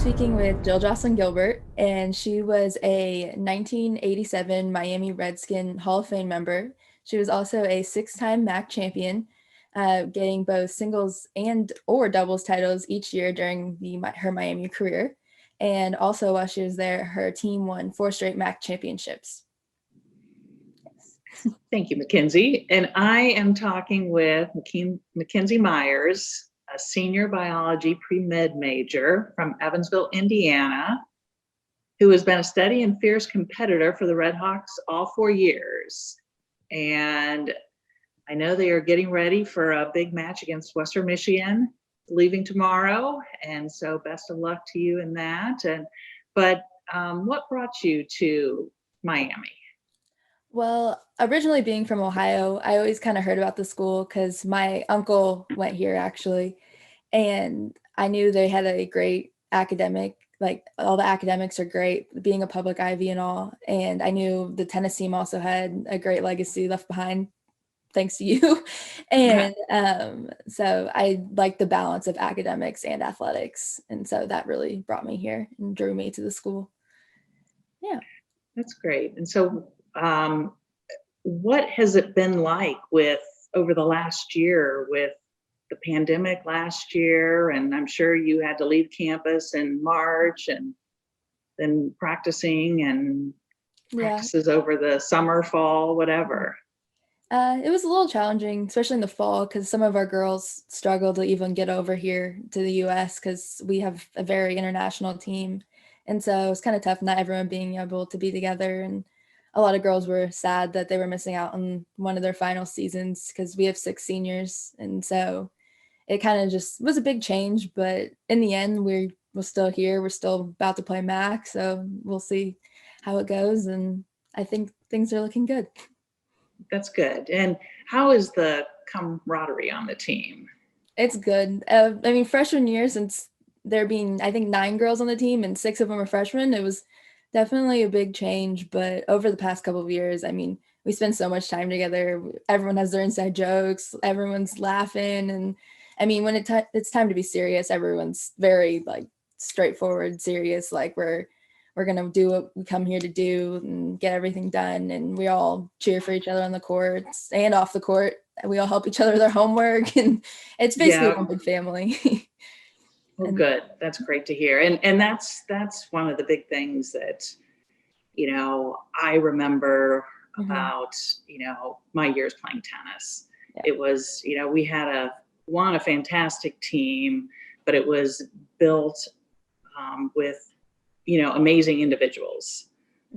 speaking with Jill Jocelyn Gilbert, and she was a 1987 Miami Redskin Hall of Fame member. She was also a six-time MAC champion, getting both singles and or doubles titles each year during her Miami career. And also while she was there, her team won four straight MAC championships. Thank you, Mackenzie. And I am talking with Mackenzie Myers, a senior biology pre-med major from Evansville, Indiana, who has been a steady and fierce competitor for the Redhawks all 4 years. And I know they are getting ready for a big match against Western Michigan, leaving tomorrow. And so best of luck to you in that. But what brought you to Miami? Well, originally being from Ohio, I always kind of heard about the school because my uncle went here actually, and I knew they had a great academic, like all the academics are great, being a public Ivy and all. And I knew the tennis team also had a great legacy left behind thanks to you. And so I liked the balance of academics and athletics. And so that really brought me here and drew me to the school. Yeah. That's great. And so what has it been like over the last year with the pandemic last year? And I'm sure you had to leave campus in March and then practicing and practices over the summer, fall, whatever. It was a little challenging, especially in the fall, because some of our girls struggled to even get over here to the US because we have a very international team. And so it was kind of tough, not everyone being able to be together. And a lot of girls were sad that they were missing out on one of their final seasons because we have 6 seniors. And so it kind of just was a big change. But in the end, we're still here. We're still about to play MAC. So we'll see how it goes. And I think things are looking good. That's good. And how is the camaraderie on the team? It's good. I mean, freshman year, since there being, I think, 9 girls on the team and 6 of them are freshmen, it was definitely a big change. But over the past couple of years, I mean, we spend so much time together. Everyone has their inside jokes. Everyone's laughing. And I mean, when it's time to be serious, everyone's very like straightforward, serious. Like we're going to do what we come here to do and get everything done. And we all cheer for each other on the courts and off the court. We all help each other with their homework. And it's basically one big family. Well, good. That's great to hear. And that's one of the big things that, I remember about, my years playing tennis. Yeah. It was, we had a fantastic team, but it was built with, amazing individuals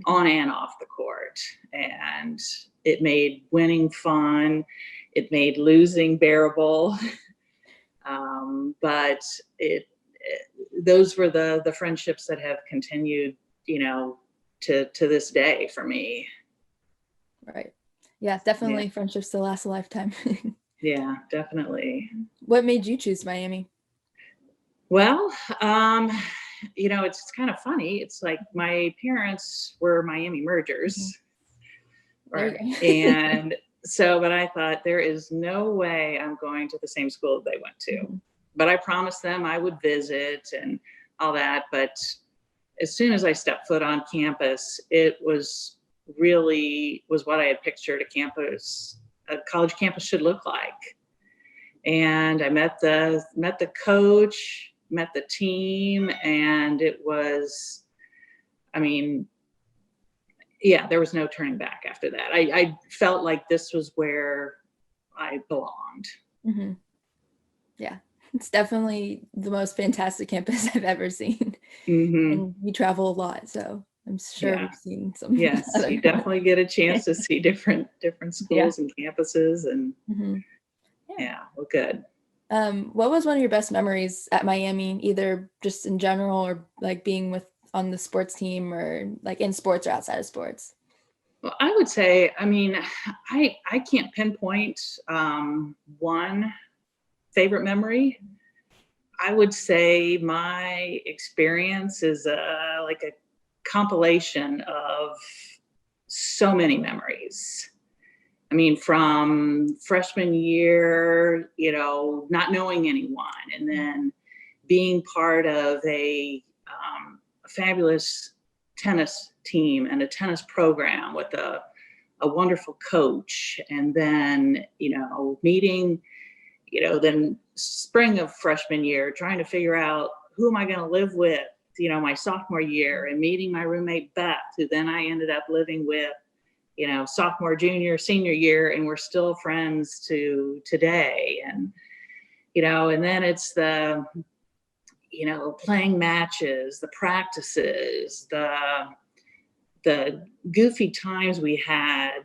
on and off the court. And it made winning fun. It made losing bearable. But those were the friendships that have continued, to this day for me. Right. Yeah, definitely. Yeah. Friendships still last a lifetime. Yeah, definitely. What made you choose Miami? Well, it's kind of funny. It's like my parents were Miami mergers. Mm-hmm. Right. And so, but I thought there is no way I'm going to the same school they went to. Mm-hmm. But I promised them I would visit and all that. But as soon as I stepped foot on campus, it was what I had pictured a college campus should look like. And I met the coach, met the team, and it was, there was no turning back after that. I felt like this was where I belonged. Mm-hmm. Yeah. It's definitely the most fantastic campus I've ever seen. Mm-hmm. And we travel a lot, so I'm sure we've seen some. Yes, you definitely get a chance to see different schools and campuses, and well, good. What was one of your best memories at Miami, either just in general or like being on the sports team or like in sports or outside of sports? Well, I would say, I can't pinpoint one favorite memory. I would say my experience is like a compilation of so many memories. From freshman year, not knowing anyone, and then being part of a a fabulous tennis team and a tennis program with a wonderful coach. And then, meeting, then spring of freshman year, trying to figure out who am I going to live with, my sophomore year, and meeting my roommate Beth, who then I ended up living with, sophomore, junior, senior year, and we're still friends to today. And, and then it's the, playing matches, the practices, the goofy times we had,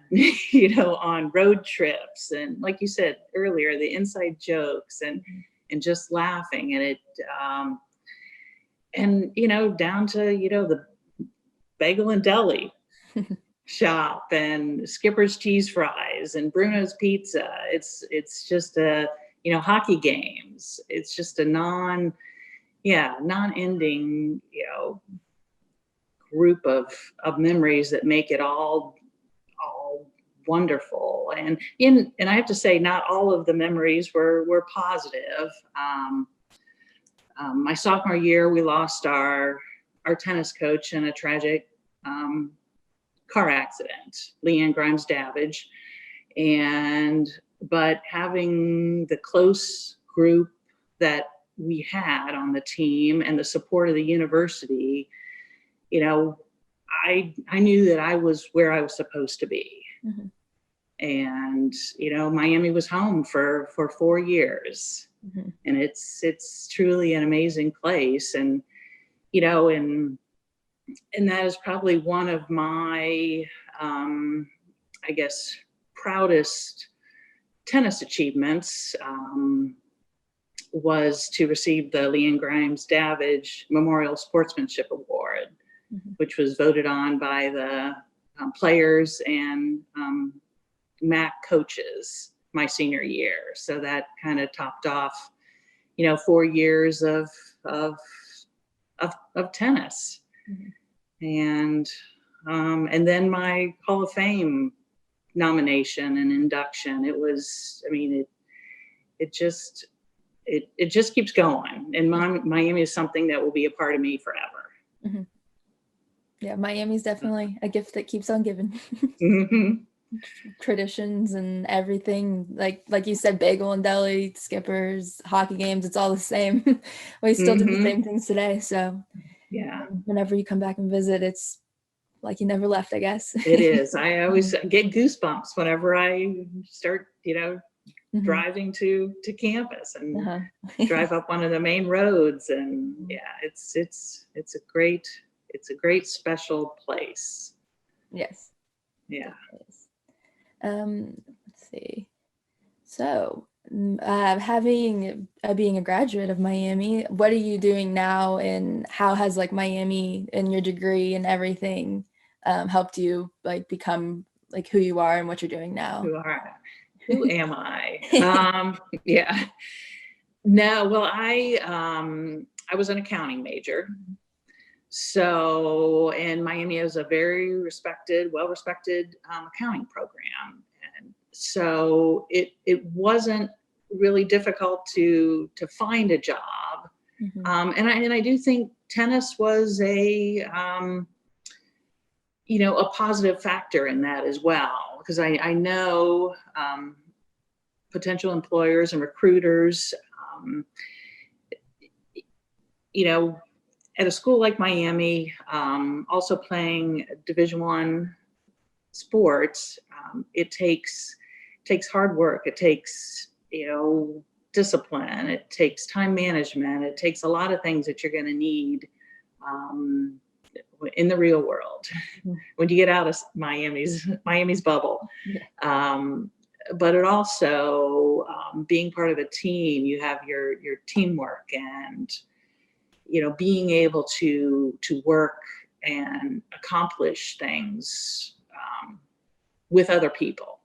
on road trips. And like you said earlier, the inside jokes and just laughing. And it, down to, the bagel and deli shop and Skipper's cheese fries and Bruno's pizza. It's just hockey games. It's just a non-ending, group of memories that make it all wonderful. And I have to say, not all of the memories were positive. My sophomore year, we lost our tennis coach in a tragic car accident, Leanne Grimes Davidge. But having the close group that we had on the team and the support of the university, I knew that I was where I was supposed to be. Mm-hmm. And, Miami was home for 4 years. Mm-hmm. And it's truly an amazing place. And, and that is probably one of my, I guess, proudest tennis achievements, was to receive the Leanne Grimes Davidge Memorial Sportsmanship Award, mm-hmm. which was voted on by the players and MAC coaches my senior year. So that kind of topped off, 4 years of tennis. Mm-hmm. And then my Hall of Fame nomination and induction. It was, it just keeps going. And Miami is something that will be a part of me forever. Mm-hmm. Yeah, Miami's definitely a gift that keeps on giving. Mm-hmm. Traditions and everything, like you said, bagel and deli, Skippers, hockey games, it's all the same. We still mm-hmm. do the same things today. So yeah, whenever you come back and visit, it's like you never left, I guess. It is. I always get goosebumps whenever I start, mm-hmm. driving to campus and uh-huh. drive up one of the main roads. And yeah, it's a great special place. Yes. Yeah. Let's see. So, being a graduate of Miami, what are you doing now, and how has Miami and your degree and everything helped you become who you are and what you're doing now? Who am I? Yeah. No, well, I was an accounting major. So, and Miami is a very well-respected accounting program. And so it wasn't really difficult to find a job. Mm-hmm. And I do think tennis was a positive factor in that as well, because I know potential employers and recruiters, at a school like Miami, also playing Division I sports, it takes hard work. It takes, discipline. It takes time management. It takes a lot of things that you're going to need in the real world when you get out of Miami's bubble. Yeah. But it also, being part of a team, you have your teamwork and, being able to work and accomplish things with other people,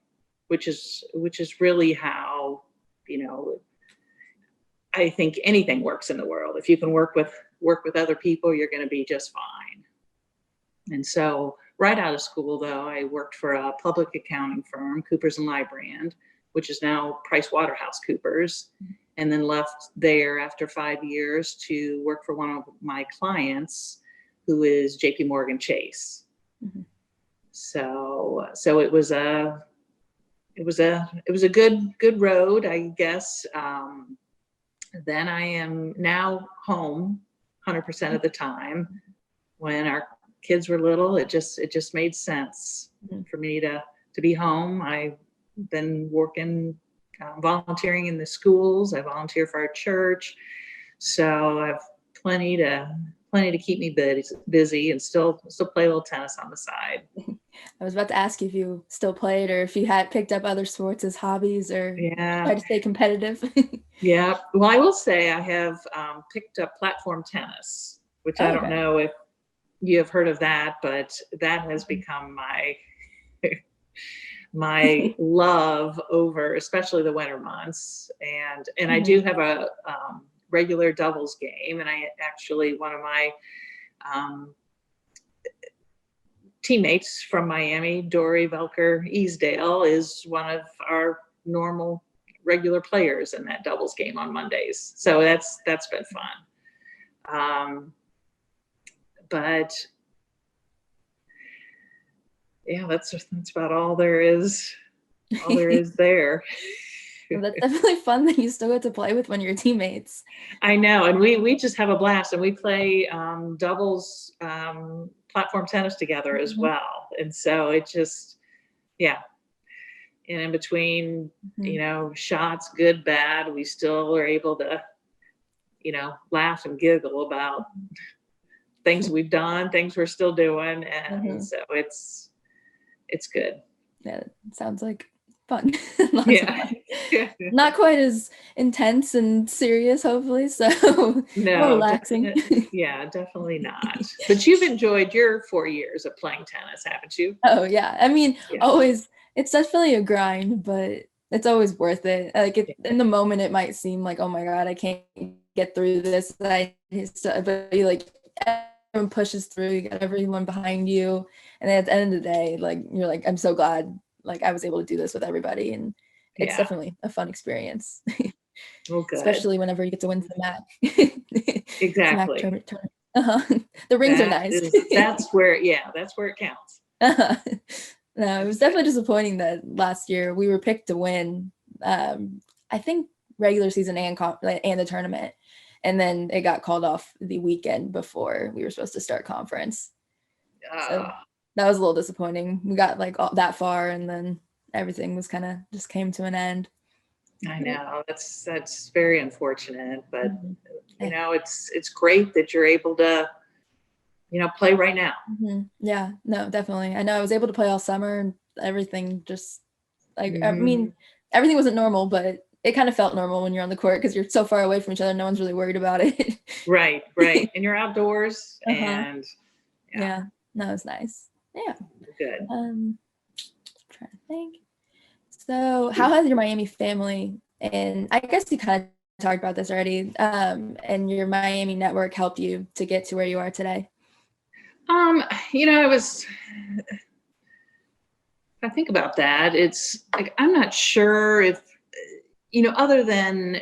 which is really how, I think anything works in the world. If you can work with other people, you're going to be just fine. And so right out of school, though, I worked for a public accounting firm, Coopers & Lybrand, which is now PricewaterhouseCoopers. and then left there after 5 years to work for one of my clients, who is JP Morgan Chase. Mm-hmm. So it was a good road, I guess. Then I am now home 100% of the time. When our kids were little, it just made sense for me to be home. I've been working, volunteering in the schools. I volunteer for our church, so I have plenty to keep me busy, and still play a little tennis on the side. I was about to ask you if you still played, or if you had picked up other sports as hobbies, or try to stay competitive. Yeah. Well, I will say I have picked up platform tennis, which I don't know if you have heard of that, but that has become my love over, especially the winter months. And I do have a regular doubles game, and I actually, one of my teammates from Miami, Dory Velker Easdale, is one of our normal regular players in that doubles game on Mondays. So that's been fun. But yeah, that's about all there is. All there is there. Well, that's definitely fun that you still get to play with one of your teammates. I know, and we just have a blast, and we play doubles platform tennis together as well. And so it just, yeah. And in between, shots, good, bad, we still are able to, laugh and giggle about things we've done, things we're still doing. And so it's good. Yeah, it sounds like fun. Yeah. Not quite as intense and serious, hopefully. So no, more relaxing. Definitely not. But you've enjoyed your 4 years of playing tennis, haven't you? Oh yeah. I mean, always, it's definitely a grind, but it's always worth it. Like in the moment, it might seem like, oh my God, I can't get through this. But you, like, everyone pushes through, you got everyone behind you. And then at the end of the day, like, you're like, I'm so glad, like, I was able to do this with everybody. And it's definitely a fun experience. Well, good. Especially whenever you get to win the match. Exactly. The rings are nice. That's where it counts. No, it was definitely disappointing that last year we were picked to win, I think regular season and the tournament, and then it got called off the weekend before we were supposed to start conference. So that was a little disappointing. We got like that far, and then everything was kind of just came to an end. I know, that's very unfortunate, but it's great that you're able to play right now. Yeah, no, definitely. I know I was able to play all summer, and everything just like, I mean, everything wasn't normal, but it kind of felt normal when you're on the court because you're so far away from each other. No one's really worried about it. Right. And you're outdoors and no, it was nice. Yeah. Good. Trying to think. So how has your Miami family, and I guess you kind of talked about this already, and your Miami network helped you to get to where you are today? If I think about that, it's like, I'm not sure if, other than,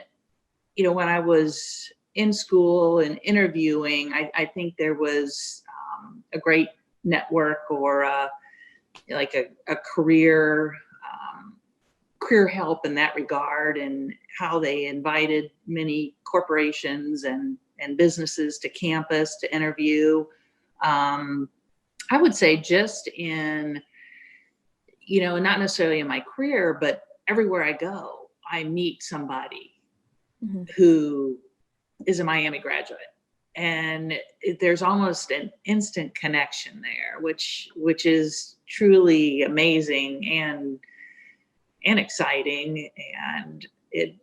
when I was in school and interviewing, I think there was a great network, or like a career help in that regard, and how they invited many corporations and businesses to campus to interview. I would say just in, not necessarily in my career, but everywhere I go, I meet somebody who is a Miami graduate, and there's almost an instant connection there, which is truly amazing and exciting, and it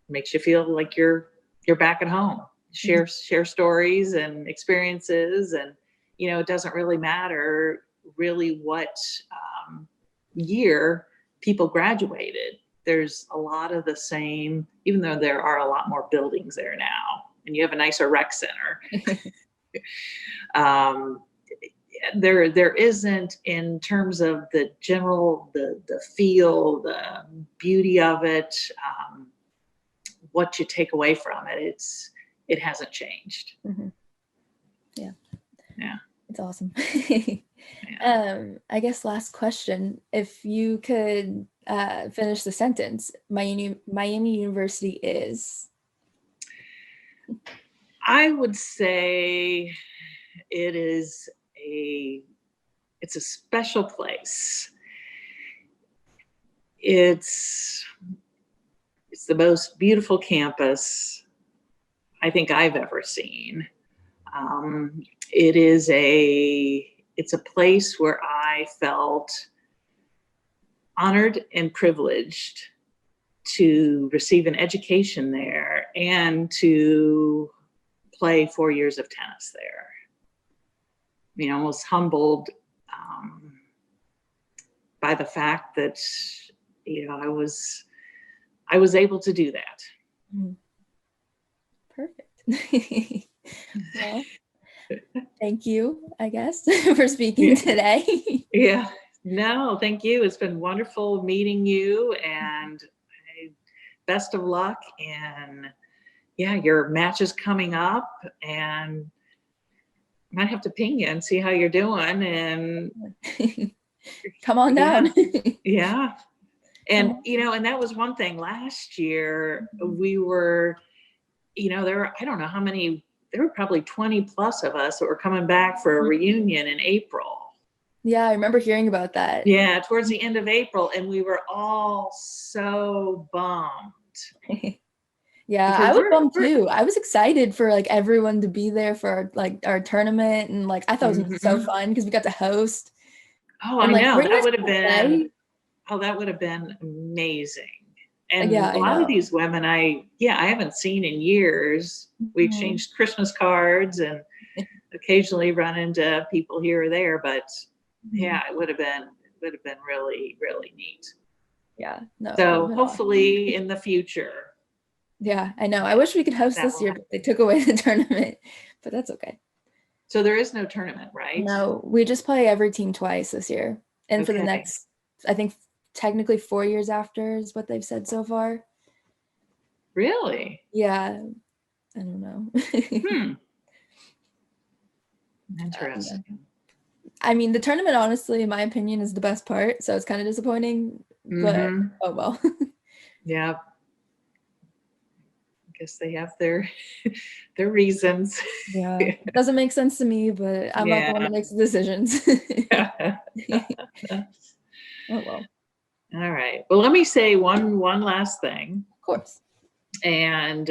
makes you feel like you're back at home. Share stories and experiences, and it doesn't really matter really what year people graduated. There's a lot of the same, even though there are a lot more buildings there now, and you have a nicer rec center. There isn't, in terms of the general, the feel, the beauty of it. what you take away from it, it hasn't changed. Mm-hmm. Yeah. Yeah. It's awesome. Yeah. I guess last question. If you could finish the sentence, Miami University is. I would say it's a special place. It's the most beautiful campus I think I've ever seen. It's a place where I felt honored and privileged to receive an education there and to play 4 years of tennis there. You know, I was humbled by the fact that, you know, I was able to do that. Perfect. Well, thank you, I guess, for speaking today. Yeah. No, thank you. It's been wonderful meeting you, and best of luck. And yeah, your match is coming up, and I might have to ping you and see how you're doing. And come on down. Yeah. And, you know, and that was one thing last year we were, you know, I don't know how many, there were probably 20 plus of us that were coming back for a reunion in April. Yeah, I remember hearing about that. Yeah, towards the end of April, and we were all so bummed. Yeah, I was bummed too. I was excited for like everyone to be there for our tournament, and like I thought it was gonna be so fun because we got to host. Oh, and, I know. that would have been amazing. And yeah, a lot of these women I haven't seen in years. We exchanged Christmas cards and occasionally run into people here or there, but yeah, it would have been really, really neat. Yeah. No. So hopefully in the future. Yeah, I know. I wish we could host this year, but they took away the tournament, but that's okay. So there is no tournament, right? No, we just play every team twice this year. And for the next, I think technically 4 years after is what they've said so far. Really? Yeah. I don't know. Interesting. I mean, the tournament, honestly, in my opinion, is the best part. So it's kind of disappointing, but oh well. Yeah. I guess they have their reasons. Yeah. It doesn't make sense to me, but I'm not the one that makes the decisions. Oh well. All right. Well, let me say one last thing. Of course. And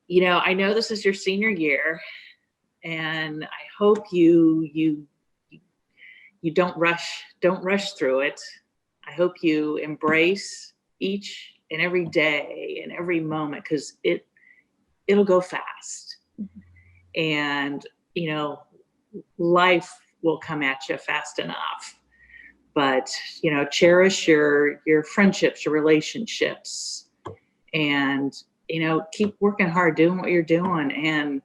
you know, I know this is your senior year, and I hope you don't rush through it. I hope you embrace each and every day and every moment, because it'll go fast. And you know, life will come at you fast enough. But you know, cherish your friendships, your relationships, and you know, keep working hard, doing what you're doing, and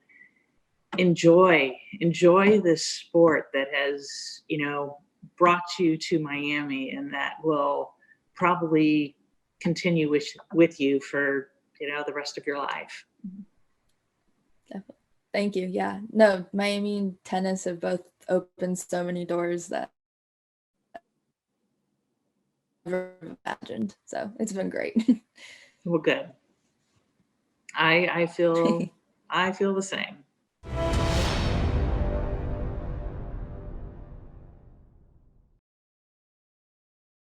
enjoy this sport that has, you know, brought you to Miami, and that will probably continue with you for, you know, the rest of your life. Definitely. Thank you. Yeah. No, Miami and tennis have both opened so many doors that I've never imagined. So it's been great. Well, good. I feel the same.